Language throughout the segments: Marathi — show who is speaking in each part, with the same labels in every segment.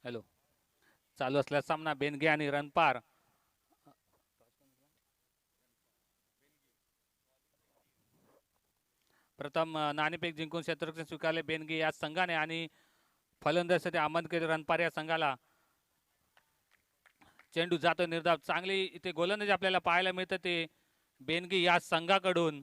Speaker 1: हॅलो. चालू असलेला सामना बेनगे आणि रणपार. प्रथम नाणेफेक जिंकून क्षेत्ररक्षण स्वीकारले बेनगे या संघाने आणि फलंदाजीसाठी आमंत्रित केले रणपार या संघाला. चेंडू जातो निर्धाव. चांगली इथे गोलंदाजी आपल्याला पाहायला मिळतं ते बेनगे या संघाकडून.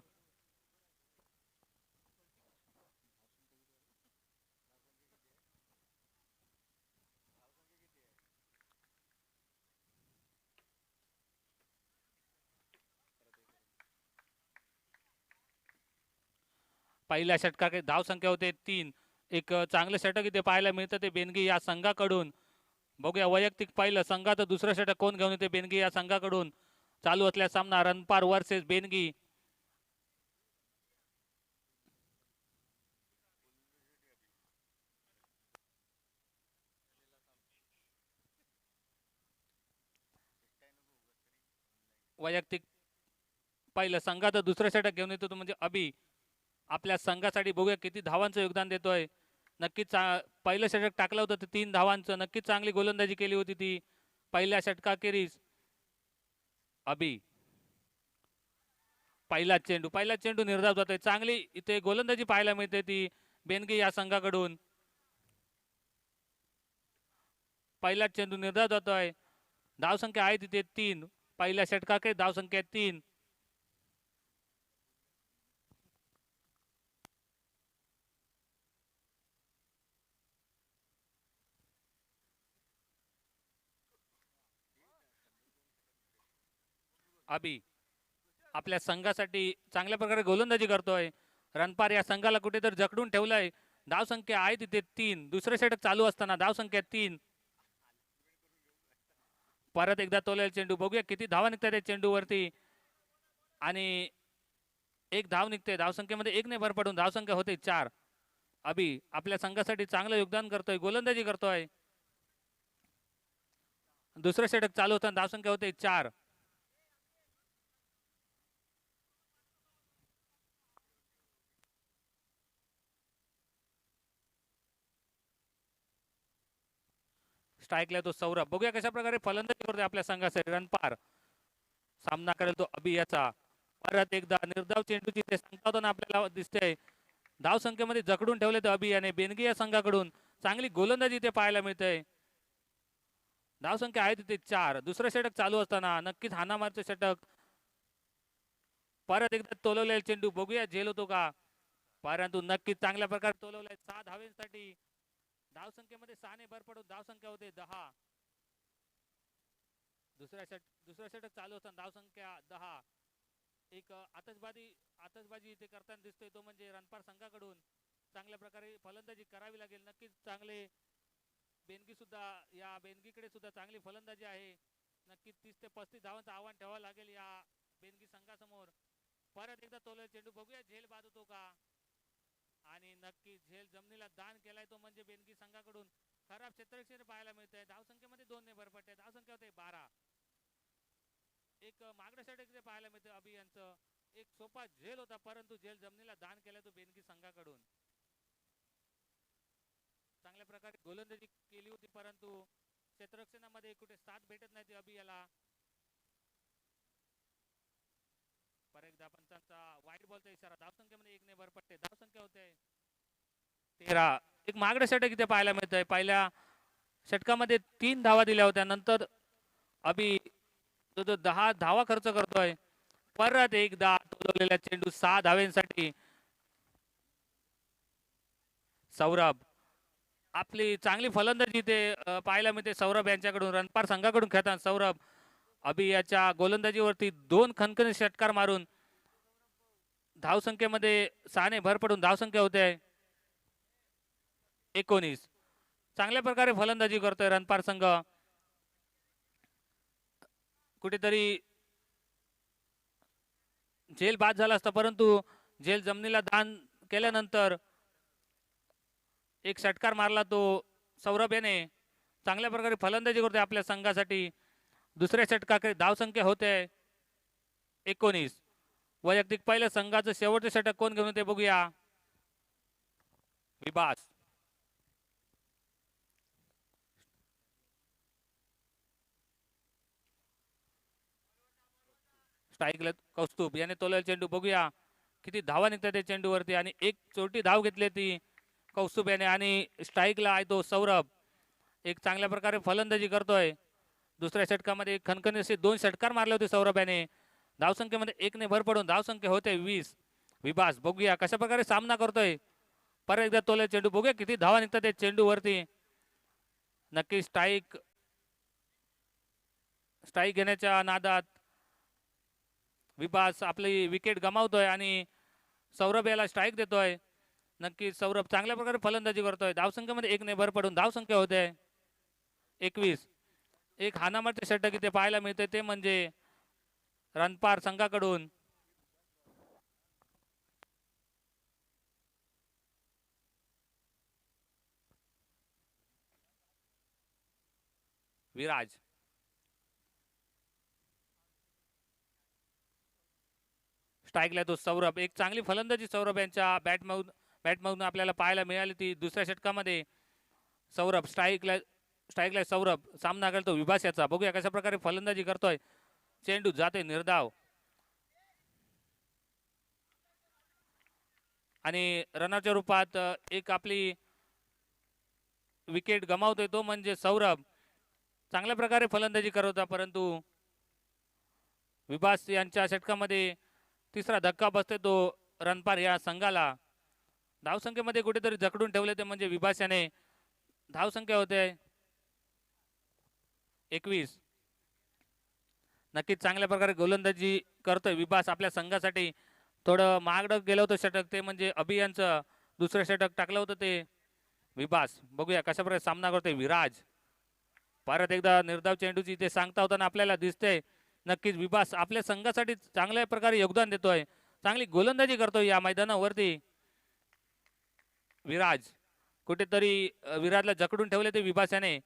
Speaker 1: पहिल्या षटकाकडे धाव संख्या होते 3. एक चांगलं षटक इथे पाहायला मिळतं ते बेनगी या संघाकडून. बघूया वैयक्तिक पहिलं संघाचं दुसरं षटक कोण घेऊन येते बेनगी या संघाकडून. चालू असलेला सामना रणपार वर्सेस बेनगी. वैयक्तिक पहिलं संघाचं दुसरं षटक घेऊन येतो तो म्हणजे अभि. आपल्या संघासाठी बघूया किती धावांचं योगदान देतोय. नक्कीच पहिलं षटक टाकलं होतं ते 3 धावांचं. नक्कीच चांगली गोलंदाजी केली होती ती पहिल्या षटकाखेरीज. अभि पहिला चेंडू निर्धाव जातोय. चांगली इथे गोलंदाजी पाहायला मिळते ती बेनगी या संघाकडून. पहिला चेंडू निर्धाव जातोय. धावसंख्या आहे तिथे 3. पहिल्या षटकाकडे धावसंख्या 3. अभि आपल्या संघासाठी चांगल्या प्रकारे गोलंदाजी करतोय. रणपार या संघाला कुठेतरी जखडून ठेवलंय. धावसंख्या आहे तिथे 3. दुसरं षटक चालू असताना धावसंख्या 3. परत एकदा तोलेल चेंडू. बघूया किती धावा निघतात त्या चेंडूवरती आणि एक धाव निघते. धावसंख्येमध्ये 1 ने भर पडून धावसंख्या होते 4. अभि आपल्या संघासाठी चांगलं योगदान करतोय, गोलंदाजी करतोय. दुसरं षटक चालू होताना धावसंख्या होते 4. स्ट्राईकला तो सौरभ. बघूया कशा प्रकारे फलंदाजी करतोय आपल्या संघासाठी रणपार. सामना करेल तो अभि याचा. परत एकदा निर्धाव चेंडूची ते सांगता होताना आपल्याला दिसते. धाव संख्येमध्ये जखडून ठेवले ते अभि याने बेनगी या संघाकडून. चांगली गोलंदाजी इथे पाहायला मिळते. धावसंख्या आहे तिथे 4. दुसरं षटक चालू असताना नक्कीच हाणामारीचं षटक. परत एकदा तोलवलेला चेंडू. बघूया झेल होतो का, परंतु नक्कीच चांगल्या प्रकारे तोलवलाय. 6 धावेसाठी धावसंख्येमध्ये 6 ने भर पडून धावसंख्या होते 10. दुसरा षटक चालू असताना धावसंख्या 10. एक आतषबाजी इथे करताना दिसतोय तो म्हणजे रणपार संघाकडून. चांगल्या प्रकारे फलंदाजी करावी लागेल. नक्कीच चांगले बेनगी सुद्धा या बेनगीकडे सुद्धा चांगली फलंदाजी आहे. नक्कीच 30 ते 35 धावांचं आव्हान ठेवावं लागेल या बेनगी संघासमोर. परत एकदा तोल चेंडू. बघूया झेल बाद होतो का, आणि नक्की झेल जमिनीला दान केलाय तो म्हणजे बेनगी संघाकडून. खराब क्षेत्ररक्षण पाहायला मिळतंय. धावसंख्येमध्ये 2 ने भर पडते. धावसंख्या होते 12. एक मागणं षटक इथे पाहायला मिळतं अभियानचं. एक सोपा झेल होता परंतु झेल जमिनीला दान केलाय तो बेनगी संघाकडून. चांगल्या प्रकारे गोलंदाजी केली होती परंतु क्षेत्ररक्षणामध्ये कुठे साथ भेटत नाही अभियाला. पर एकदा पंचांचा वाईट बॉलचा इशारा. धावसंख्येमध्ये 1 ने भर पडते. धावसंख्या होते 13. एक मागणं षटक इथे पाहायला मिळतंय. पहिल्या षटकामध्ये 3 धावा दिल्या होत्या. नंतर अभि जो 10 धावा खर्च करतोय. परत एकदा तोलवलेला चेंडू 6 धावेंसाठी. सौरभ आपली चांगली फलंदाजी ते पाहायला मिळते सौरभ यांच्याकडून. रणपार संघाकडून खेळताना सौरभ अभि याच्या गोलंदाजीवरती 2 खणखणीत षटकार मारून धावसंख्येमध्ये 6 ने भर पडून धावसंख्या होते 19. चांगल्या प्रकारे फलंदाजी करतोय रणपार संघ. कुठेतरी झेल बाद झाला असता परंतु झेल जमिनीला दान केल्यानंतर एक षटकार मारला तो सौरभ याने. चांगल्या प्रकारे फलंदाजी करतोय आपल्या संघासाठी. दुसऱ्या षटकाकडे धावसंख्या होते 19. वैयक्तिक पहिल्या संघाचं शेवटचं षटक कोण घेऊन ते बघूया. विभास स्ट्राईकला कौस्तुभ याने तोलेला चेंडू. बघूया किती धावा निघतात त्या चेंडूवरती आणि एक छोटी धाव घेतली ती कौस्तुभ याने. आणि स्ट्राईकला आहे तो सौरभ. एक चांगल्या प्रकारे फलंदाजी करतोय. दुसऱ्या षटकामध्ये खणखणी असे 2 षटकार मारले होते सौरभ याने. धावसंख्येमध्ये 1 ने भर पडून धावसंख्या होते 20. विभास बघूया कशा प्रकारे सामना करतोय. परत एकदा तोले चेंडू. बघूया किती धावा निघतात त्या चेंडूवरती. नक्की स्ट्राईक घेण्याच्या नादात विभास आपली विकेट गमावतोय आणि सौरभ याला स्ट्राईक देतोय. नक्की सौरभ चांगल्या प्रकारे फलंदाजी करतोय. धावसंख्येमध्ये 1 ने भर पडून धावसंख्या होते 21. एक हानामारचे षटक इथे पाहायला मिळते ते म्हणजे रणपार संघाकडून. विराज स्ट्राईकला तो सौरभ. एक चांगली फलंदाजी सौरभ यांच्या बॅटमधून आपल्याला पाहायला मिळाली ती दुसऱ्या षटकामध्ये. सौरभ स्ट्राईकला सौरभ सामना करतो विभास याचा. बघूया कशा प्रकारे फलंदाजी करतोय. चेंडू जाते निर्धाव आणि रनाच्या रूपात एक आपली विकेट गमावतोय तो म्हणजे सौरभ. चांगल्या प्रकारे फलंदाजी करत होता परंतु विभास यांच्या षटकामध्ये तिसरा धक्का बसतोय तो रणपार या संघाला. धावसंख्येमध्ये कुठेतरी जकडून ठेवले ते म्हणजे विभास याने. धावसंख्या होते 21. नक्कीच चांगल्या प्रकारे गोलंदाजी करतोय विभास आपल्या संघासाठी. थोडं महागडं गेलं होतं षटक ते म्हणजे अभियानचं दुसरं षटक टाकलं होतं ते विभास. बघूया कशा प्रकारे सामना करतोय विराज. परत एकदा निर्धाव चेंडूची ते सांगता होताना आपल्याला दिसतंय. नक्कीच विभास आपल्या संघासाठी चांगल्या प्रकारे योगदान देतोय. चांगली गोलंदाजी करतोय या मैदानावरती विराज. कुठेतरी विराजला जकडून ठेवले ते विभास याने.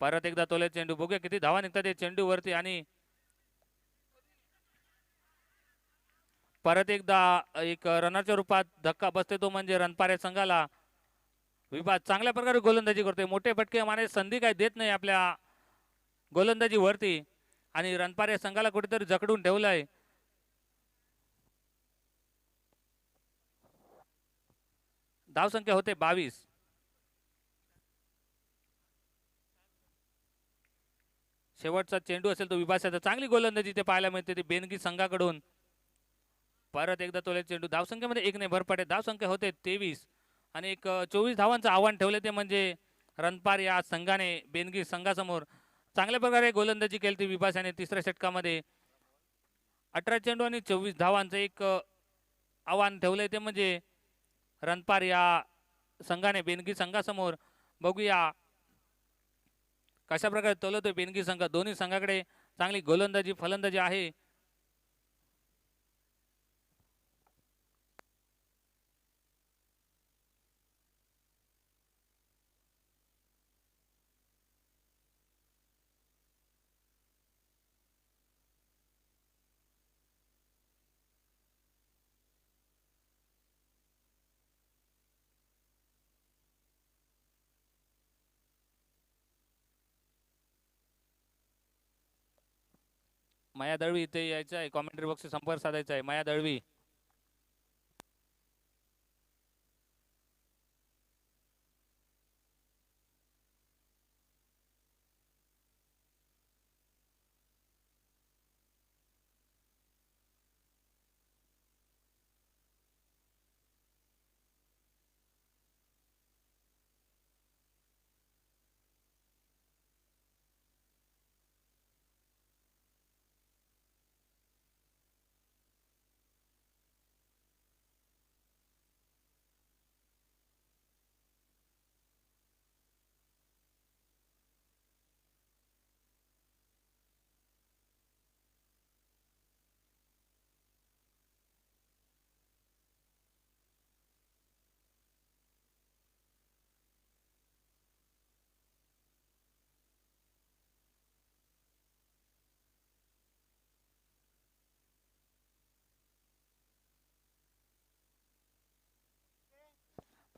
Speaker 1: परत एकदा तोले चेंडू. बघूया किती धावा निघतात ते चेंडूवरती आणि परत एकदा एक रनरच्या रूपात धक्का बसते तो म्हणजे रणपारे संघाला. विभास चांगल्या प्रकारे गोलंदाजी करतोय. मोठे फटके मारण्याची संधी काय देत नाही आपल्या गोलंदाजीवरती आणि रणपारे संघाला कुठेतरी जकडून ठेवलंय. धावसंख्या होते 22. शेवटचा चेंडू असेल तो विभासाचा. चांगली गोलंदाजी ते पाहायला मिळते ती बेनगी संघाकडून. परत एकदा तोले चेंडू. धावसंख्येमध्ये 1 ने भर पडे. धावसंख्या होते 23 आणि एक 24 धावांचं आव्हान ठेवले ते म्हणजे रणपार या संघाने बेनगी संघासमोर. चांगल्या प्रकारे गोलंदाजी केली ती विभास याने तिसऱ्या षटकामध्ये. 18 चेंडू आणि 24 धावांचं एक आव्हान ठेवलंय ते म्हणजे रणपार या संघाने बेनगी संघासमोर. बघूया कशा प्रकारे तोलतोय बेनगी संघ. दोन्ही संघाकडे चांगली गोलंदाजी फलंदाजी आहे. माया दळवी इथे यायचं आहे. कॉमेंट्री बॉक्स संपर्क साधायचा आहे. माया दळवी.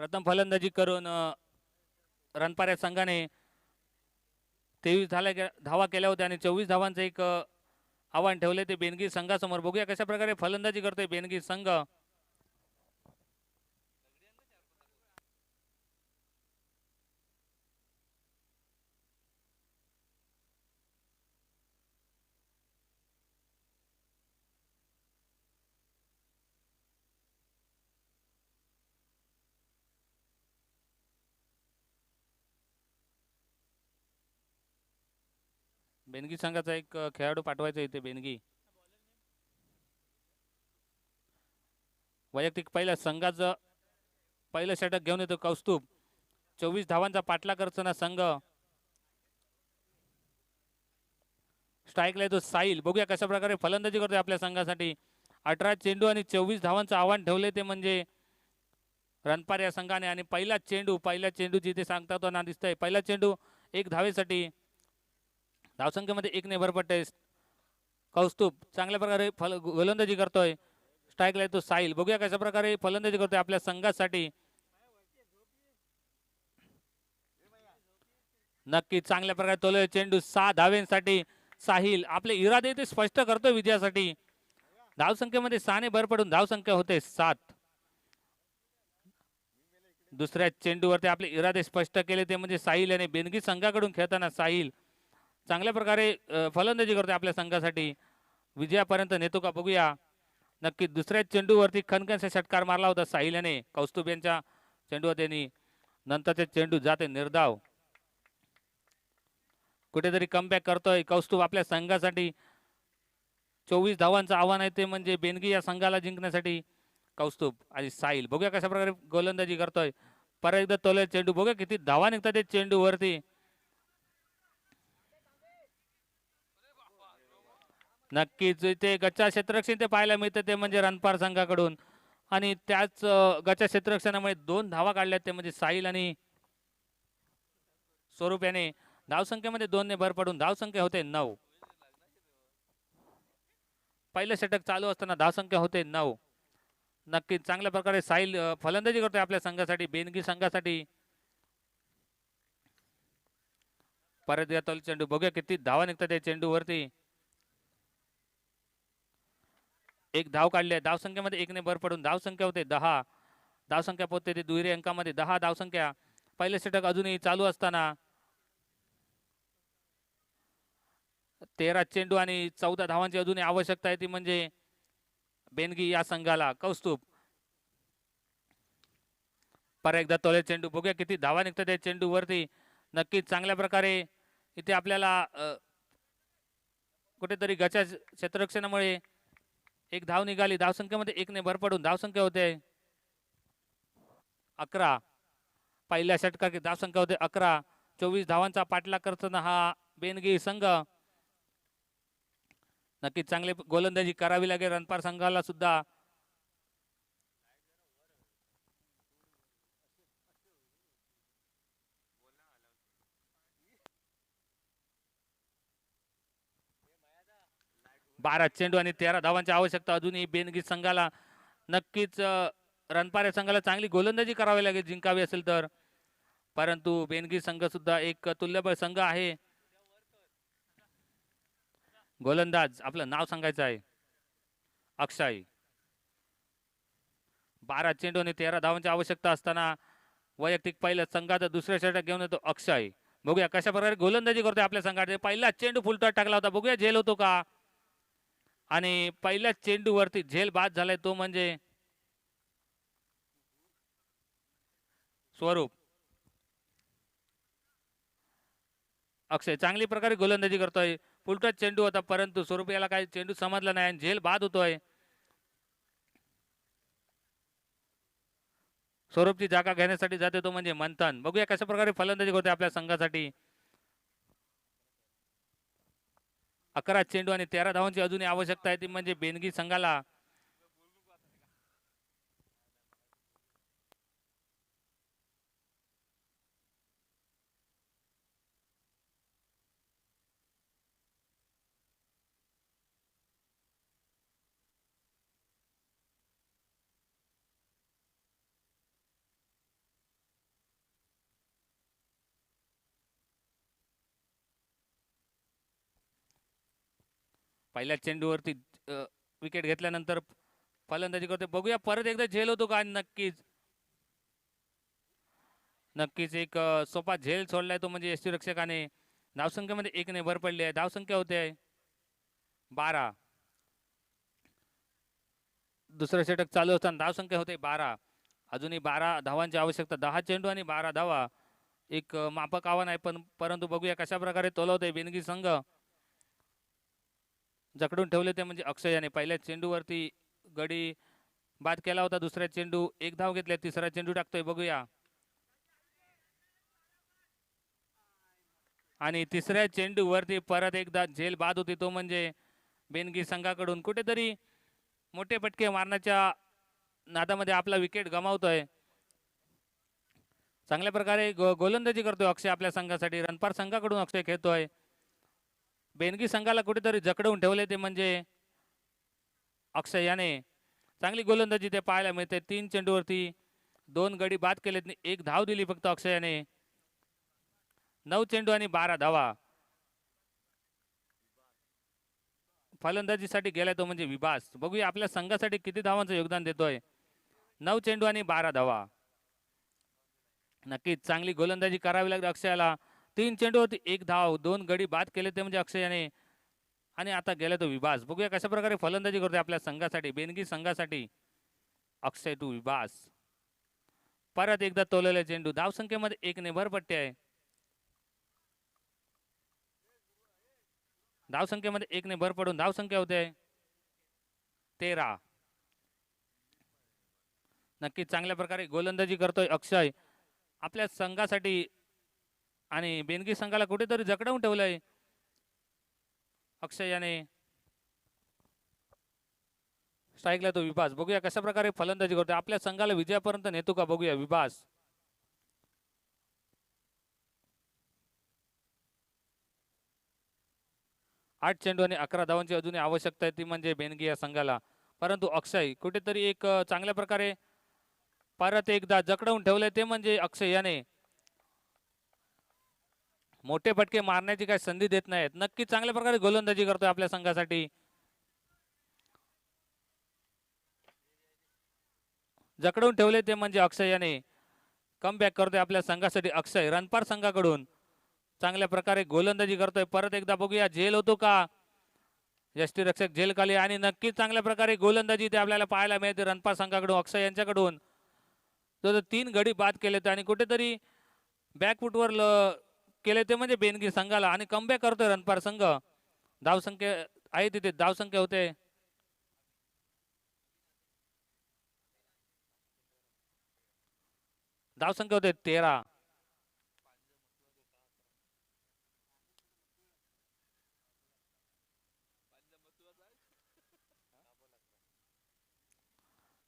Speaker 1: प्रथम फलंदाजी करून रणपाऱ्या संघाने 23 धावा केल्या होत्या आणि 24 धावांचं एक आव्हान ठेवले ते बेनगी संघासमोर. बघूया कशा प्रकारे फलंदाजी करतोय बेनगी संघ. बेनगी संघाचा एक खेळाडू पाठवायचा इथे. बेनगी वैयक्तिक पहिल्या संघाचं पहिलं षटक घेऊन येतो कौस्तुभ. 24 धावांचा पाठला करताना संघ. स्ट्राईकला येतो साहिल. बघूया कशा प्रकारे फलंदाजी करतोय आपल्या संघासाठी. 18 चेंडू आणि 24 धावांचं आव्हान ठेवले ते म्हणजे रणपार या संघाने. आणि पहिला चेंडू जिथे सांगता तो ना दिसतंय. पहिला चेंडू 1 धावेसाठी. धावसंख्येमध्ये 1 ने भर पडते. कौस्तुभ चांगल्या प्रकारे गोलंदाजी करतोय. स्ट्राईकला येतो साहिल. बघूया कशा प्रकारे फलंदाजी करतोय आपल्या संघासाठी. नक्की चांगल्या प्रकारे तोलय चेंडू. 6 धावेंसाठी साहिल आपले इरादे ते स्पष्ट करतोय विजयासाठी. धावसंख्येमध्ये 6 ने भर पडून धावसंख्या होते 7. दुसऱ्या चेंडूवरती आपले इरादे स्पष्ट केले ते म्हणजे साहिल. आणि बेनगी संघाकडून खेळताना साहिल चांगल्या प्रकारे फलंदाजी करतोय आपल्या संघासाठी. विजयापर्यंत नेतो का बघूया. नक्की दुसऱ्या चेंडूवरती खणखणचा षटकार मारला होता साहिल याने. कौस्तुभ यांच्या चेंडूवर त्यांनी. नंतरचे चेंडू जाते निर्धाव. कुठेतरी कमबॅक करतोय कौस्तुभ आपल्या संघासाठी. 24 धावांचं आव्हान आहे ते म्हणजे बेनगी या संघाला जिंकण्यासाठी. कौस्तुभ आणि साहिल बघूया कशा प्रकारे गोलंदाजी करतोय. परत एकदा तोले चेंडू. बघूया किती धावा निघतात चेंडू वरती. नक्कीच इथे गच्चा क्षेत्ररक्षण ते पाहायला मिळतं ते म्हणजे रणपार संघाकडून. आणि त्याच गच्चा क्षेत्ररक्षणामुळे 2 धावा काढल्यात ते म्हणजे साहिल आणि स्वरूप याने. धावसंख्येमध्ये 2 ने भर पडून धावसंख्या होते 9. पहिलं षटक चालू असताना धावसंख्या होते 9. नक्कीच चांगल्या प्रकारे साहिल फलंदाजी करतोय आपल्या संघासाठी. बेनगी संघासाठी. परत या चेंडू. बघूया किती धावा निघतात त्या चेंडूवरती. 1 धाव काढली. धावसंख्येमध्ये 1 ने भर पडून धावसंख्या होते 10. धावसंख्या पोहोचते ते दुहेरी अंकामध्ये 10 धावसंख्या. पहिलं षटक अजूनही चालू असताना 13 चेंडू आणि 14 धावांची अजूनही आवश्यकता आहे ती म्हणजे बेनगी या संघाला. कौस्तुभ परत एकदा तोले चेंडू. बघूया किती धावा निघतात त्या चेंडू वरती. नक्कीच चांगल्या प्रकारे इथे आपल्याला कुठेतरी गच्चा क्षेत्ररक्षणामुळे 1 धाव निघाली. धावसंख्येमध्ये 1 ने भर पडून धावसंख्या होते 11. पहिल्या षटकाची धावसंख्या होते 11. 24 धावांचा पाठलाग करताना हा बेनगी संघ. नक्कीच चांगले गोलंदाजी करावी लागेल रणपार संघाला सुद्धा. बारा चेंडू आणि 13 धावांची आवश्यकता अजूनही बेनगी संघाला. नक्कीच रणपार संघाला चांगली गोलंदाजी करावी लागेल जिंकावी असेल तर. परंतु बेनगी संघ सुद्धा एक तुल्यबळ संघ आहे. गोलंदाज आपलं नाव सांगायचं आहे अक्षय. 12 चेंडू आणि 13 धावांची आवश्यकता असताना वैयक्तिक पहिल्या संघाचा दुसऱ्या षटक घेऊन येतो अक्षय. बघूया कशा प्रकारे गोलंदाजी करतोय आपल्या संघाचे. पहिला चेंडू फुलटॉस टाकला होता. बघूया झेल होतो का. आणि पहिल्या चेंडूवरती झेल बाद झालाय तो म्हणजे स्वरूप. अक्षय चांगली प्रकारे गोलंदाजी करतोय. फुलटॉस चेंडू होता परंतु स्वरूप याला काही चेंडू समजला नाही आणि झेल बाद होतोय. स्वरूपची जागा घेण्यासाठी जाते तो म्हणजे मंथन. बघूया कशा प्रकारे फलंदाजी करतोय आपल्या संघासाठी. 11 चेंडू आणि 13 धावांची अजूनही आवश्यकता आहे ती म्हणजे बेनगी संघाला. पहिल्या चेंडूवरती विकेट घेतल्यानंतर फलंदाजी करते. बघूया परत एकदा झेल होतो का. नक्कीच नक्कीच एक सोपा झेल सोडलाय तो म्हणजे यष्टीरक्षकाने. धावसंख्येमध्ये 1 ने भर पडली आहे. धावसंख्या होते 12. दुसरं षटक चालू असताना धावसंख्या होते 12. अजूनही 12 धावांची आवश्यकता. 10 चेंडू आणि 12 धावा एक माफक आव्हान आहे. परंतु बघूया कशा प्रकारे तोलवतोय बेनगी संघ. जकडून ठेवले ते म्हणजे अक्षय याने. पहिल्या चेंडूवरती गडी बाद केला होता. दुसऱ्या चेंडू 1 धाव घेतल्या. तिसरा चेंडू टाकतोय. बघूया. आणि तिसऱ्या चेंडूवरती परत एकदा झेल बाद होती. तो म्हणजे बेनगी संघाकडून. कुठेतरी मोठे फटके मारण्याच्या नादामध्ये आपला विकेट गमावतोय. चांगल्या प्रकारे गोलंदाजी करतोय अक्षय आपल्या संघासाठी. रणपार संघाकडून अक्षय खेळतोय. बेनगी संघाला कुठेतरी जकडवून ठेवले ते म्हणजे अक्षय याने. चांगली गोलंदाजी ते पाहायला मिळते. 3 चेंडूवरती 2 गडी बाद केलेत. 1 धाव दिली फक्त अक्षय याने. 9 चेंडू आणि 12 धावा. फलंदाजीसाठी गेलाय तो म्हणजे विभास. बघूया आपल्या संघासाठी किती धावांचं योगदान देतोय. 9 चेंडू आणि 12 धावा. नक्कीच चांगली गोलंदाजी करावी लागली अक्षयाला. 3 चेंडूवरती 1 धाव. 2 गडी बाद केले ते म्हणजे अक्षय याने. आणि आता गेला तो विभास. बघूया कशा प्रकारे फलंदाजी करतोय आपल्या संघासाठी. बेनगी संघासाठी अक्षय टू विभास. परत एकदा तोललेला चेंडू. धावसंख्येमध्ये 1 ने भर पडते आहे. धावसंख्येमध्ये 1 ने भर पडून धावसंख्या होते 13. नक्कीच चांगल्या प्रकारे गोलंदाजी करतोय अक्षय आपल्या संघासाठी. आणि बेनगी संघाला कुठेतरी जकडवून ठेवलंय अक्षय याने. स्ट्राईकला तो विभास. बघूया कशा प्रकारे फलंदाजी करतोय. आपल्या संघाला विजयापर्यंत नेतो का बघूया विभास. आठ चेंडू आणि 11 धावांची अजूनही आवश्यकता आहे ती म्हणजे बेनगी या संघाला. परंतु अक्षय कुठेतरी एक चांगल्या प्रकारे परत एकदा जकडवून ठेवलंय ते म्हणजे अक्षय याने. मोठे फटके मारण्याची काही संधी देत नाहीत. नक्की चांगल्या प्रकारे गोलंदाजी करतोय आपल्या संघासाठी. जकडवून ठेवले ते म्हणजे अक्षय याने. कमबॅक करतोय आपल्या संघासाठी अक्षय. रणपार संघाकडून चांगल्या प्रकारे गोलंदाजी करतोय. परत एकदा बघूया झेल होतो का. यष्टीरक्षक झेल खाली. आणि नक्कीच चांगल्या प्रकारे गोलंदाजी ते आपल्याला पाहायला मिळते रणपार संघाकडून अक्षय यांच्याकडून. तो 3 गडी बाद केले आणि कुठेतरी बॅकफुटवर केले ते म्हणजे बेनगी संघाला. आणि कमबॅक करतोय रणपार संघ. धावसंख्या आहे तिथे. धावसंख्या होते धावसंख्या होते 13.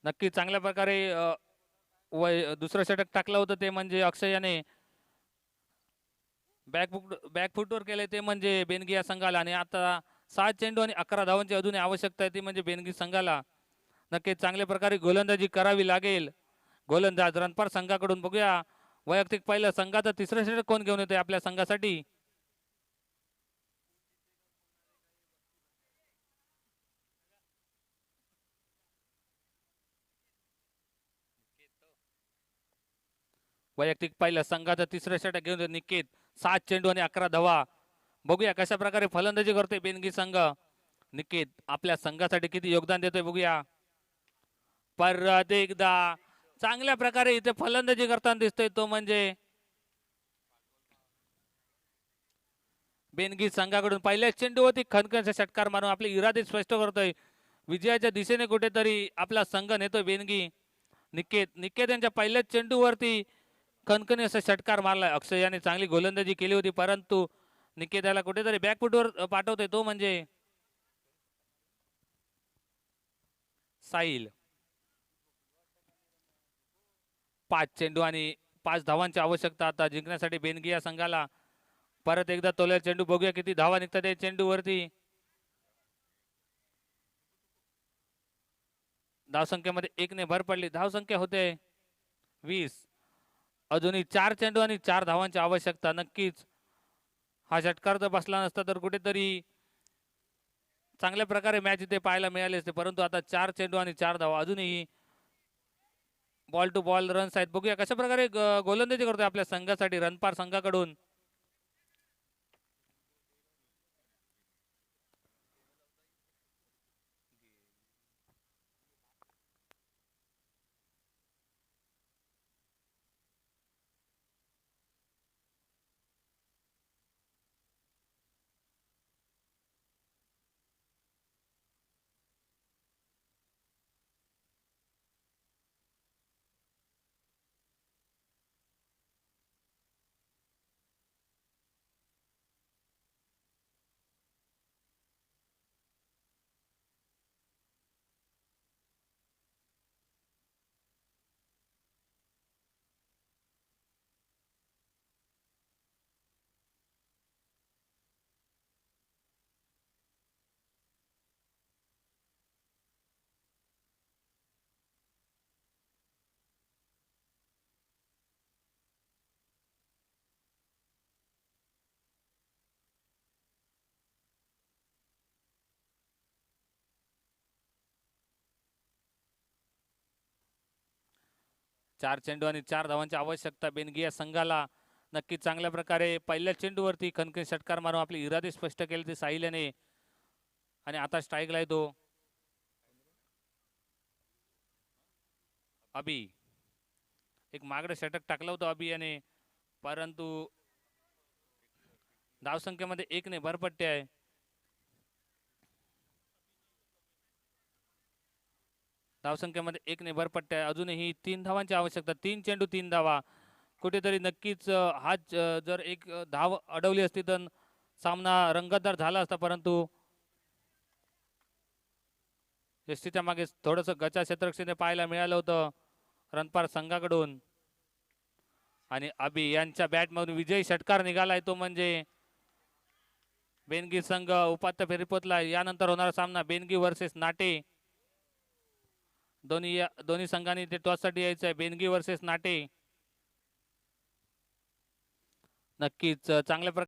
Speaker 1: नक्की चांगल्या प्रकारे दुसरं षटक टाकलं होतं ते म्हणजे अक्षय याने. बॅकफुटवर केले ते म्हणजे बेनगी या संघाला. आणि आता 7 चेंडू आणि 11 धावांची अजूनही आवश्यकता आहे ती म्हणजे बेनगी संघाला. नक्कीच चांगल्या प्रकारे गोलंदाजी करावी लागेल गोलंदाज रणपार संघाकडून. बघूया वैयक्तिक पहिलं संघाचं तिसरं षटक कोण घेऊन येतोय आपल्या संघासाठी. वैयक्तिक पहिलं संघाचं तिसरं षटक घेऊन निकेत. 7 चेंडू आणि 11 धावा. बघूया कशा प्रकारे फलंदाजी करतोय बेनगी संघ. निकेत आपल्या संघासाठी किती योगदान देतोय बघूया. परत एकदा चांगल्या प्रकारे इथे फलंदाजी करताना दिसतोय तो म्हणजे बेनगी संघाकडून. पहिल्या चेंडूवरती खणखणचा षटकार मारून आपले इरादे स्पष्ट करतोय. विजयाच्या दिशेने कुठेतरी आपला संघ नेतोय बेनगी. निकेत यांच्या पहिल्याच चेंडूवरती खणखणी असा षटकार मारलाय. अक्षय याने चांगली गोलंदाजी केली होती परंतु निकेत याला कुठेतरी बॅकफुटवर पाठवतोय तो म्हणजे साहिल. 5 चेंडू आणि 5 धावांची आवश्यकता आता जिंकण्यासाठी बेनगी या संघाला. परत एकदा तोल्या चेंडू. बघूया किती धावा निघतात या चेंडूवरती. धावसंख्येमध्ये 1 ने भर पडली. धावसंख्या होते 20. अजूनही 4 चेंडू आणि 4 धावांची आवश्यकता. नक्कीच हा षटकार जर बसला नसता तर कुठेतरी चांगल्या प्रकारे मॅच इथे पाहायला मिळाली असते, परंतु आता 4 चेंडू आणि 4 धावा. अजूनही बॉल टू बॉल रन्स आहेत. बघूया कशा प्रकारे गोलंदाजी करतोय आपल्या संघासाठी रणपार संघाकडून. चार चेंडू आणि 4 धावांची आवश्यकता बेनगी या संघाला. नक्की चांगल्या प्रकारे पहिल्या चेंडूवरती खणखण षटकार मारून आपले इरादे स्पष्ट केले ते साहिल याने. आणि आता स्ट्राईकला येतो अभि. एक मागडे षटक टाकलं होतं अभि याने, परंतु धावसंख्येमध्ये 1 ने भरपट्टी आहे. धावसंख्येमध्ये 1 ने भरपट्टी आहे. अजूनही 3 धावांची आवश्यकता. 3 चेंडू 3 धावा. कुठेतरी नक्कीच हा जर एक धाव अडवली असती तर सामना रंगतदार झाला असता, परंतु यष्टीच्या मागे थोडंसं गचा क्षेत्ररक्षण पाहायला मिळालं होतं रणपार संघाकडून. आणि अभि यांच्या बॅटमधून विजयी षटकार निघालाय, तो म्हणजे बेनगी संघ उपात्य फेरी पोहोचला. यानंतर होणारा सामना बेनगी वर्सेस नाटे. दोन्ही संघांनी ते टॉससाठी यायचं आहे. बेनगी वर्सेस नाटे. नक्कीच चांगल्या प्रकारे